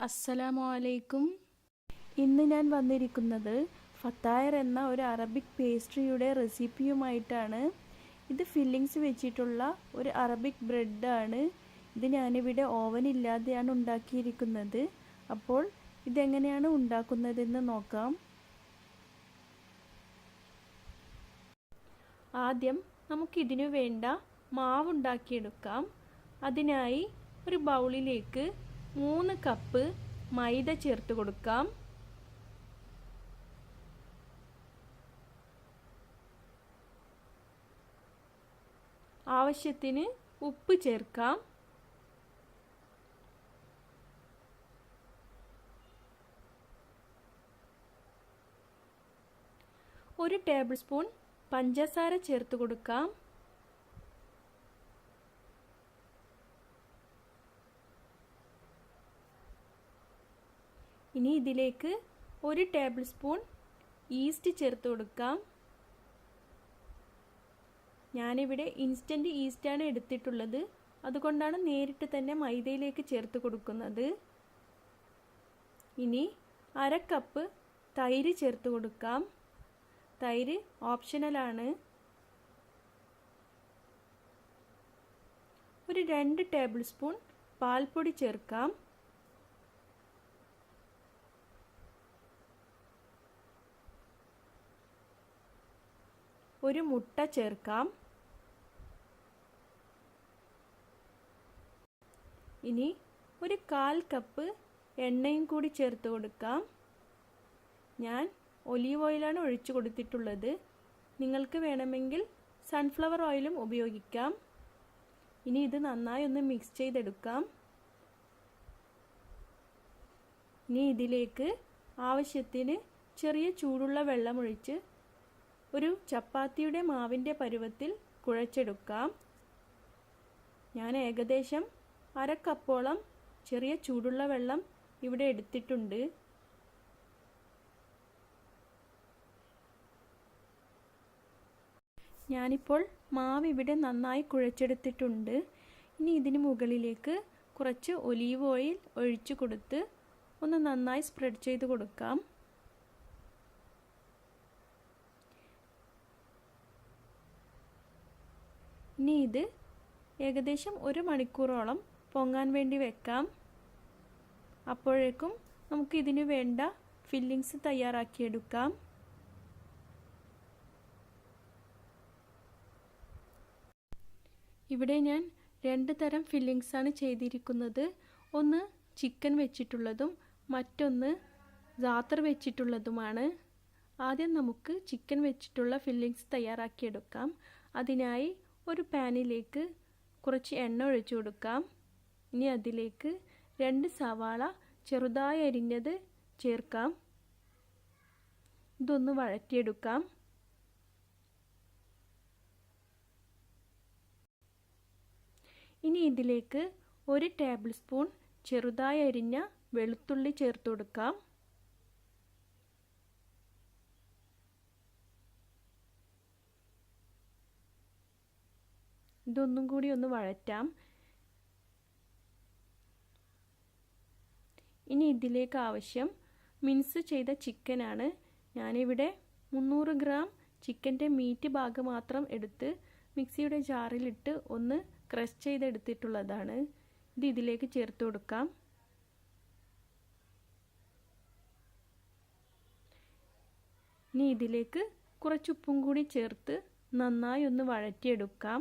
അസ്സലാമു അലൈക്കും. ഇന്ന് ഞാൻ വന്നിരിക്കുന്നത് ഫത്തായർ എന്ന ഒരു അറബിക് പേസ്ട്രിയുടെ റെസിപ്പിയുമായിട്ടാണ്. ഇത് ഫില്ലിങ്സ് വെച്ചിട്ടുള്ള ഒരു അറബിക് ബ്രെഡാണ്. ഇത് ഞാനിവിടെ ഓവൻ ഇല്ലാതെയാണ് ഉണ്ടാക്കിയിരിക്കുന്നത്. അപ്പോൾ ഇതെങ്ങനെയാണ് ഉണ്ടാക്കുന്നതെന്ന് നോക്കാം. ആദ്യം നമുക്കിതിനു വേണ്ട മാവ് ഉണ്ടാക്കിയെടുക്കാം. അതിനായി ഒരു ബൗളിലേക്ക് 3 കപ്പ് മൈദ ചേർത്ത് കൊടുക്കാം. ആവശ്യത്തിന് ഉപ്പ് ചേർക്കാം. ഒരു ടേബിൾ സ്പൂൺ പഞ്ചസാര ചേർത്ത് കൊടുക്കാം. ഇനി ഇതിലേക്ക് 1 ടേബിൾ സ്പൂൺ ഈസ്റ്റ് ചേർത്ത് കൊടുക്കാം. ഞാനിവിടെ ഇൻസ്റ്റൻറ്റ് ഈസ്റ്റാണ് എടുത്തിട്ടുള്ളത്. അതുകൊണ്ടാണ് നേരിട്ട് തന്നെ മൈദയിലേക്ക് ചേർത്ത് കൊടുക്കുന്നത്. ഇനി 1/2 കപ്പ് തൈര് ചേർത്ത് കൊടുക്കാം. തൈര് ഓപ്ഷണലാണ്. ഒരു 2 ടേബിൾ സ്പൂൺ പാൽപ്പൊടി ചേർക്കാം. ഒരു മുട്ട ചേർക്കാം. ഇനി ഒരു 1/4 കപ്പ് എണ്ണയും കൂടി ചേർത്ത് കൊടുക്കാം. ഞാൻ ഒലീവ് ഓയിലാണ് ഒഴിച്ചു കൊടുത്തിട്ടുള്ളത്. നിങ്ങൾക്ക് വേണമെങ്കിൽ സൺഫ്ലവർ ഓയിലും ഉപയോഗിക്കാം. ഇനി ഇത് നന്നായി ഒന്ന് മിക്സ് ചെയ്തെടുക്കാം. ഇനി ഇതിലേക്ക് ആവശ്യത്തിന് ചെറിയ ചൂടുള്ള വെള്ളമൊഴിച്ച് ഒരു ചപ്പാത്തിയുടെ മാവിൻ്റെ പരുവത്തിൽ കുഴച്ചെടുക്കാം. ഞാൻ ഏകദേശം 1/2 കപ്പോളം ചെറിയ ചൂടുള്ള വെള്ളം ഇവിടെ എടുത്തിട്ടുണ്ട്. ഞാനിപ്പോൾ മാവ് ഇവിടെ നന്നായി കുഴച്ചെടുത്തിട്ടുണ്ട്. ഇനി ഇതിന് മുകളിലേക്ക് കുറച്ച് ഒലീവ് ഓയിൽ ഒഴിച്ചു കൊടുത്ത് ഒന്ന് നന്നായി സ്പ്രെഡ് ചെയ്ത് കൊടുക്കാം. ഇനി ഇത് ഏകദേശം 1 മണിക്കൂറോളം പൊങ്ങാൻ വേണ്ടി വെക്കാം. അപ്പോഴേക്കും നമുക്ക് ഇതിനു വേണ്ട ഫില്ലിങ്സ് തയ്യാറാക്കിയെടുക്കാം. ഇവിടെ ഞാൻ 2 തരം ഫില്ലിങ്സ് ആണ് ചെയ്തിരിക്കുന്നത്. ഒന്ന് ചിക്കൻ വെച്ചിട്ടുള്ളതും മറ്റൊന്ന് ജാത്തർ വെച്ചിട്ടുള്ളതുമാണ്. ആദ്യം നമുക്ക് ചിക്കൻ വെച്ചിട്ടുള്ള ഫില്ലിങ്സ് തയ്യാറാക്കിയെടുക്കാം. അതിനായി ഒരു പാനിലേക്ക് കുറച്ച് എണ്ണ ഒഴിച്ചു കൊടുക്കാം. ഇനി അതിലേക്ക് 2 സവാള ചെറുതായി അരിഞ്ഞത് ചേർക്കാം. ഇതൊന്ന് വഴറ്റിയെടുക്കാം. ഇനി ഇതിലേക്ക് 1 ടേബിൾ സ്പൂൺ ചെറുതായി അരിഞ്ഞ വെളുത്തുള്ളി ചേർത്ത് കൊടുക്കാം. ഇതൊന്നും കൂടി ഒന്ന് വഴറ്റാം. ഇനി ഇതിലേക്ക് ആവശ്യം മിൻസ് ചെയ്ത ചിക്കനാണ്. ഞാനിവിടെ 300 ഗ്രാം ചിക്കൻ്റെ മീറ്റ് ഭാഗം മാത്രം എടുത്ത് മിക്സിയുടെ ജാറിലിട്ട് ഒന്ന് ക്രഷ് ചെയ്തെടുത്തിട്ടുള്ളതാണ്. ഇത് ഇതിലേക്ക് ചേർത്ത് കൊടുക്കാം. ഇനി ഇതിലേക്ക് കുറച്ച് ഉപ്പും കൂടി ചേർത്ത് നന്നായി ഒന്ന് വഴറ്റിയെടുക്കാം.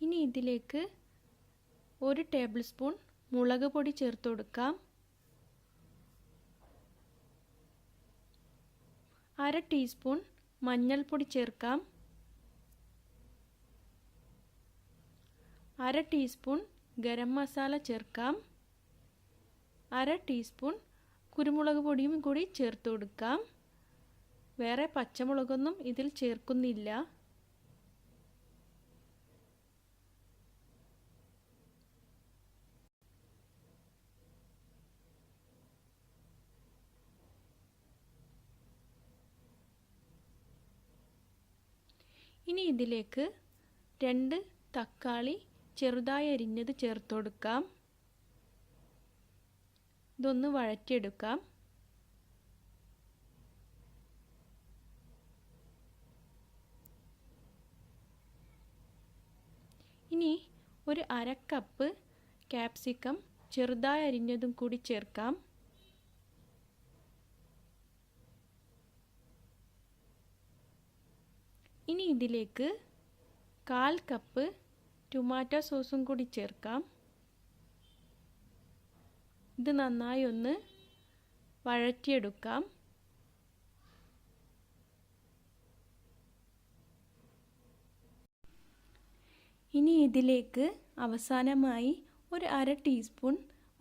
ഇനി ഇതിലേക്ക് 1 ടേബിൾ സ്പൂൺ മുളക് പൊടി ചേർത്ത് കൊടുക്കാം. 1/2 ടീസ്പൂൺ മഞ്ഞൾപ്പൊടി ചേർക്കാം. 1/2 ടീസ്പൂൺ ഗരം മസാല ചേർക്കാം. 1/2 ടീസ്പൂൺ കുരുമുളക് പൊടിയും കൂടി ചേർത്ത് കൊടുക്കാം. വേറെ പച്ചമുളകൊന്നും ഇതിൽ ചേർക്കുന്നില്ല. ഇനി ഇതിലേക്ക് 2 തക്കാളി ചെറുതായി അരിഞ്ഞത് ചേർത്ത് കൊടുക്കാം. ഇതൊന്ന് വഴറ്റിയെടുക്കാം. ഇനി ഒരു 1/2 കപ്പ് ക്യാപ്സിക്കം ചെറുതായി അരിഞ്ഞതും കൂടി ചേർക്കാം. ഇനി ഇതിലേക്ക് 1/4 കപ്പ് ടൊമാറ്റോ സോസും കൂടി ചേർക്കാം. ഇത് നന്നായി ഒന്ന് വഴറ്റിയെടുക്കാം. ഇനി ഇതിലേക്ക് അവസാനമായി ഒരു 1/2 ടീസ്പൂൺ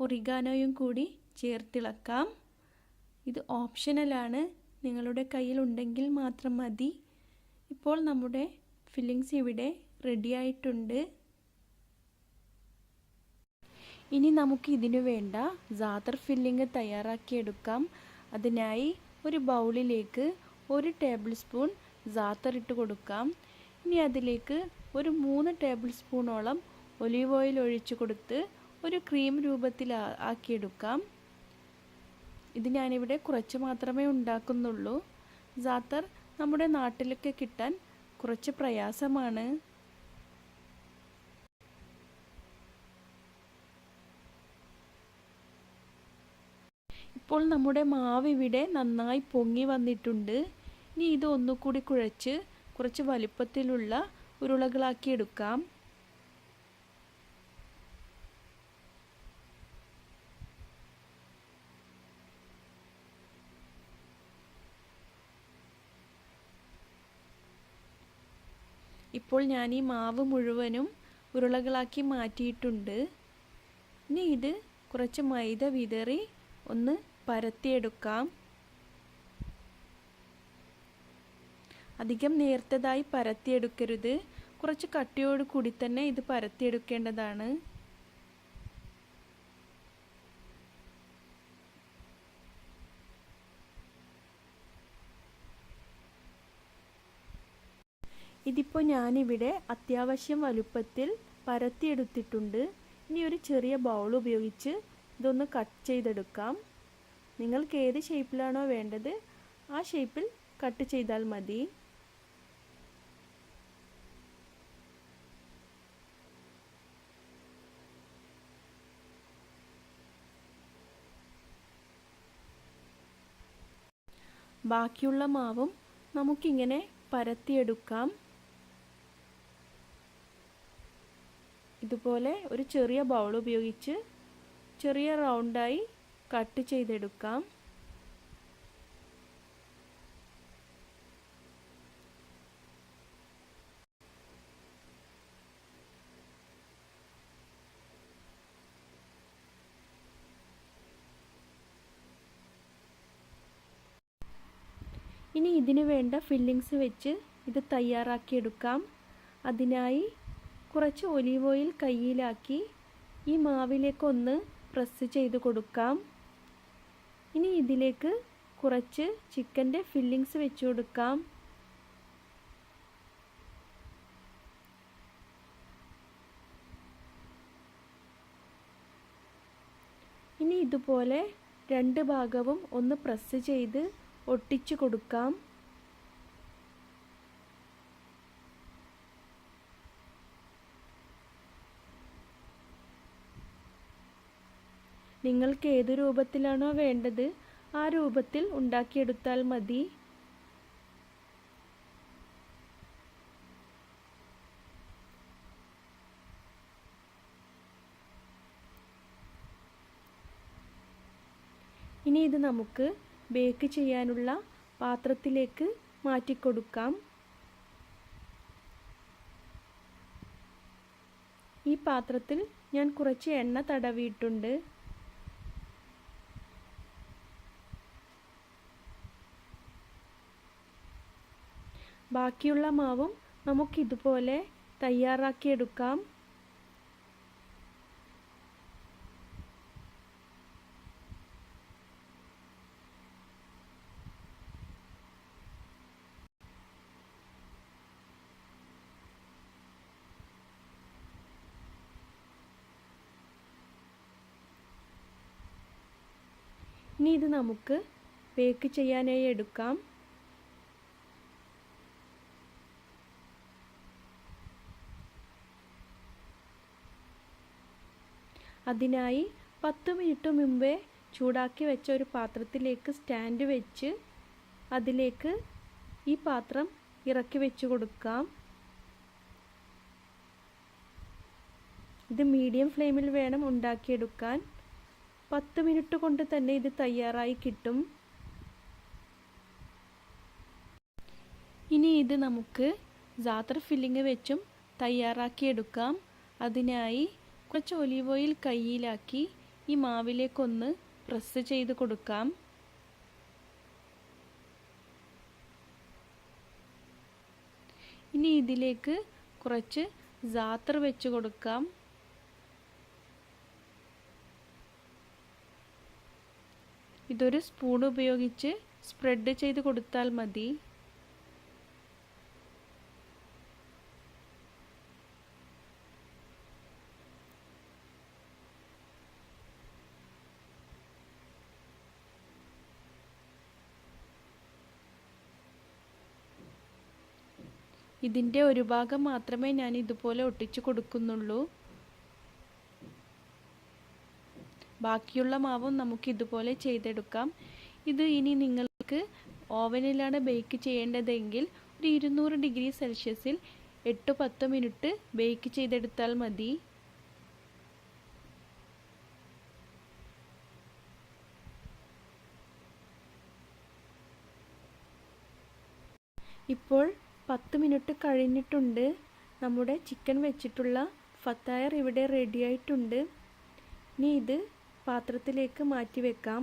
ഒറിഗാനോയും കൂടി ചേർത്തിളക്കാം. ഇത് ഓപ്ഷണലാണ്, നിങ്ങളുടെ കയ്യിൽ ഉണ്ടെങ്കിൽ മാത്രം മതി. ഇപ്പോൾ നമ്മുടെ ഫില്ലിങ്സ് ഇവിടെ റെഡി ആയിട്ടുണ്ട്. ഇനി നമുക്ക് ഇതിനു വേണ്ട സാത്തർ ഫില്ലിംഗ് തയ്യാറാക്കിയെടുക്കാം. അതിനായി ഒരു ബൗളിലേക്ക് 1 ടേബിൾ സ്പൂൺ സാത്തർ ഇട്ട് കൊടുക്കാം. ഇനി അതിലേക്ക് ഒരു 3 ടേബിൾ സ്പൂണോളം ഒലീവ് ഓയിൽ ഒഴിച്ചു കൊടുത്ത് ഒരു ക്രീം രൂപത്തിൽ ആക്കിയെടുക്കാം. ഇത് ഞാനിവിടെ കുറച്ച് മാത്രമേ ഉണ്ടാക്കുന്നുള്ളൂ. സാത്തർ നമ്മുടെ നാട്ടിലൊക്കെ കിട്ടാൻ കുറച്ച് പ്രയാസമാണ്. ഇപ്പോൾ നമ്മുടെ മാവ് ഇവിടെ നന്നായി പൊങ്ങി വന്നിട്ടുണ്ട്. ഇനി ഇത് ഒന്നുകൂടി കുഴച്ച് കുറച്ച് വലുപ്പത്തിലുള്ള ഉരുളകളാക്കി എടുക്കാം. ഇപ്പോൾ ഞാൻ ഈ മാവ് മുഴുവനും ഉരുളകളാക്കി മാറ്റിയിട്ടുണ്ട്. ഇനി ഇത് കുറച്ച് മൈദ വിതറി ഒന്ന് പരത്തിയെടുക്കാം. അധികം നേർത്തതായി പരത്തിയെടുക്കരുത്, കുറച്ച് കട്ടിയോട് കൂടി തന്നെ ഇത് പരത്തിയെടുക്കേണ്ടതാണ്. ഇതിപ്പോൾ ഞാനിവിടെ അത്യാവശ്യം വലുപ്പത്തിൽ പരത്തിയെടുത്തിട്ടുണ്ട്. ഇനി ഒരു ചെറിയ ബൗൾ ഉപയോഗിച്ച് ഇതൊന്ന് കട്ട് ചെയ്തെടുക്കാം. നിങ്ങൾക്ക് ഏത് ഷേപ്പിലാണോ വേണ്ടത് ആ ഷേപ്പിൽ കട്ട് ചെയ്താൽ മതി. ബാക്കിയുള്ള മാവും നമുക്കിങ്ങനെ പരത്തിയെടുക്കാം. ഇതുപോലെ ഒരു ചെറിയ ബൗൾ ഉപയോഗിച്ച് ചെറിയ റൗണ്ടായി കട്ട് ചെയ്തെടുക്കാം. ഇനി ഇതിന് വേണ്ട ഫില്ലിങ്സ് വെച്ച് ഇത് തയ്യാറാക്കിയെടുക്കാം. അതിനായി കുറച്ച് ഒലീവ് ഓയിൽ കയ്യിലാക്കി ഈ മാവിലേക്കൊന്ന് പ്രസ് ചെയ്ത് കൊടുക്കാം. ഇനി ഇതിലേക്ക് കുറച്ച് ചിക്കൻ്റെ ഫില്ലിങ്സ് വെച്ച് കൊടുക്കാം. ഇനി ഇതുപോലെ 2 ഭാഗവും ഒന്ന് പ്രസ് ചെയ്ത് ഒട്ടിച്ചു കൊടുക്കാം. നിങ്ങൾക്ക് ഏത് രൂപത്തിലാണോ വേണ്ടത് ആ രൂപത്തിൽ ഉണ്ടാക്കിയെടുത്താൽ മതി. ഇനി ഇത് നമുക്ക് ബേക്ക് ചെയ്യാനുള്ള പാത്രത്തിലേക്ക് മാറ്റിക്കൊടുക്കാം. ഈ പാത്രത്തിൽ ഞാൻ കുറച്ച് എണ്ണ തടവിയിട്ടുണ്ട്. ബാക്കിയുള്ള മാവും നമുക്കിതുപോലെ തയ്യാറാക്കിയെടുക്കാം. ഇനി ഇത് നമുക്ക് ബേക്ക് ചെയ്യാനായി എടുക്കാം. അതിനായി 10 മിനിറ്റ് മുമ്പേ ചൂടാക്കി വെച്ച ഒരു പാത്രത്തിലേക്ക് സ്റ്റാൻഡ് വെച്ച് അതിലേക്ക് ഈ പാത്രം ഇറക്കി വെച്ച് കൊടുക്കാം. ഇത് മീഡിയം ഫ്ലെയിമിൽ വേണം ഉണ്ടാക്കിയെടുക്കാൻ. 10 മിനിറ്റ് കൊണ്ട് തന്നെ ഇത് തയ്യാറായി കിട്ടും. ഇനി ഇത് നമുക്ക് സാത്തർ ഫില്ലിംഗ് വെച്ചും തയ്യാറാക്കിയെടുക്കാം. അതിനായി കുറച്ച് ഒലീവ് ഓയിൽ കയ്യിലാക്കി ഈ മാവിലേക്കൊന്ന് പ്രസ് ചെയ്ത് കൊടുക്കാം. ഇനി ഇതിലേക്ക് കുറച്ച് സാത്തർ വെച്ച് കൊടുക്കാം. ഇതൊരു സ്പൂൺ ഉപയോഗിച്ച് സ്പ്രെഡ് ചെയ്ത് കൊടുത്താൽ മതി. ഇതിൻ്റെ ഒരു ഭാഗം മാത്രമേ ഞാൻ ഇതുപോലെ ഒട്ടിച്ചു കൊടുക്കുന്നുള്ളൂ. ബാക്കിയുള്ള മാവും നമുക്ക് ഇതുപോലെ ചെയ്തെടുക്കാം. ഇത് ഇനി നിങ്ങൾക്ക് ഓവനിലാണ് ബേക്ക് ചെയ്യേണ്ടതെങ്കിൽ ഒരു 200 ഡിഗ്രി സെൽഷ്യസിൽ 8-10 മിനിറ്റ് ബേക്ക് ചെയ്തെടുത്താൽ മതി. ഇപ്പോൾ 10 മിനിറ്റ് കഴിഞ്ഞിട്ടുണ്ട്. നമ്മുടെ ചിക്കൻ വെച്ചിട്ടുള്ള ഫത്തായർ ഇവിടെ റെഡിയായിട്ടുണ്ട്. ഇനി ഇത് പാത്രത്തിലേക്ക് മാറ്റി വെക്കാം.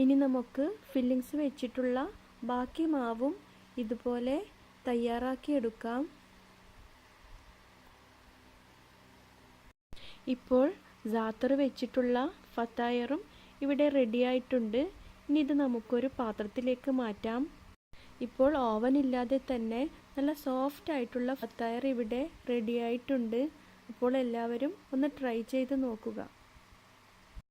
ഇനി നമുക്ക് ഫില്ലിങ്സ് വെച്ചിട്ടുള്ള ബാക്കി മാവും ഇതുപോലെ തയ്യാറാക്കിയെടുക്കാം. ഇപ്പോൾ സാത്തർ വെച്ചിട്ടുള്ള ഫത്തായറും ഇവിടെ റെഡിയായിട്ടുണ്ട്. ഇനി ഇത് നമുക്കൊരു പാത്രത്തിലേക്ക് മാറ്റാം. ഇപ്പോൾ ഓവൻ ഇല്ലാതെ തന്നെ നല്ല സോഫ്റ്റ് ആയിട്ടുള്ള ഫത്തായർ ഇവിടെ റെഡിയായിട്ടുണ്ട്. അപ്പോൾ എല്ലാവരും ഒന്ന് ട്രൈ ചെയ്ത് നോക്കുക.